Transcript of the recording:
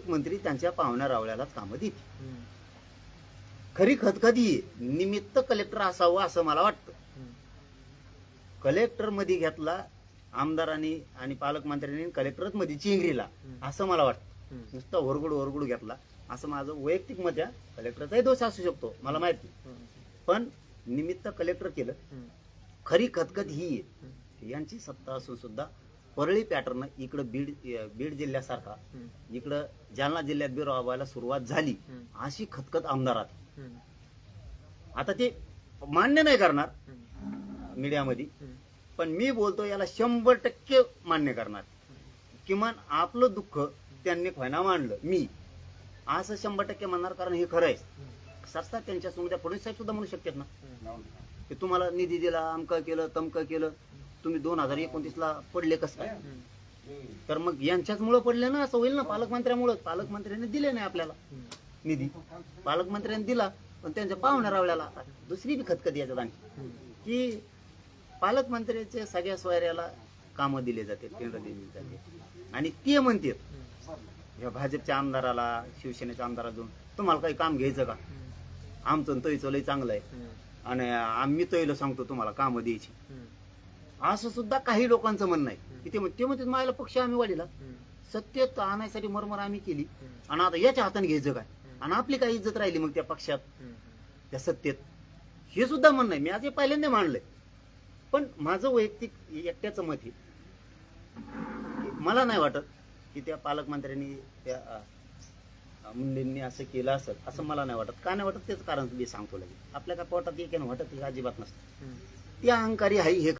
पालकमंत्री त्यांच्या पाहुण्या रावळ्यालाच कामं देतील. खरी खतखती निमित्त कलेक्टर असावं असं मला वाटतं. कलेक्टर मध्ये घेतला आमदारांनी आणि पालकमंत्र्यांनी कलेक्टरच मध्ये चिंगरीला असं मला वाटतं. नुसता ओरगडू घेतला असं माझं वैयक्तिक मत आहे. कलेक्टरचाही दोष असू शकतो मला माहिती, पण निमित्त कलेक्टर केलं. खरी खतखत ही आहे यांची सत्ता असून सुद्धा परळी पॅटर्न इकडं बीड जिल्ह्यासारखा इकडं जालना जिल्ह्यात बी राबवायला सुरुवात झाली. अशी खतखत आमदारात आता ते मान्य नाही करणार मीडियामध्ये, पण मी बोलतो याला 100% मान्य करणार. किमान आपलं दुःख त्यांनी खोयना मांडलं मी असं 100% म्हणणार, कारण हे खरं आहे. सत्ता त्यांच्या समोर फडणवीस साहेब सुद्धा म्हणू शकतात ना की तुम्हाला निधी दिला, अमकं केलं तमकं केलं, तुम्ही 2029ला पडले कसं काय? तर मग यांच्याचमुळं पडले ना, असं होईल ना. पालकमंत्र्यांनी दिले नाही आपल्याला निधी, पालकमंत्र्यांनी दिला पण त्यांच्या पाहुण्या रावल्याला. दुसरी बी खतखत याच्यात आणखी की पालकमंत्र्याच्या सगळ्या सोयऱ्याला कामं दिले जाते, केंद्र दिली जाते, आणि ते म्हणतात या भाजपच्या आमदाराला शिवसेनेच्या आमदाराला जाऊन तुम्हाला काही काम घ्यायचं का, आमचं तोयचं लय चांगलं आहे आणि आम्ही तोयला सांगतो तुम्हाला कामं द्यायची. असं सुद्धा काही लोकांचं म्हणणं आहे की ते म्हणतात माझ्याला पक्ष आम्ही वाढीला सत्तेत आणायसाठी मरमर आम्ही केली आणि आता याच्या हाताने घ्यायचं काय, आणि आपली काय इज्जत राहिली मग त्या पक्षात त्या सत्तेत, हे सुद्धा म्हणणं आहे. मी आज हे पहिल्यांदा मांडलंय. पण माझं वैयक्तिक एकट्याचं मत आहे, मला नाही वाटत की त्या पालकमंत्र्यांनी त्या मुंडेंनी असं केलं असेल असं मला नाही वाटत. का नाही वाटत तेच कारण मी सांगतो. लगेच आपल्या का पोटात एक वाटत अजिबात नसतं. ती अहंकारी आहे हे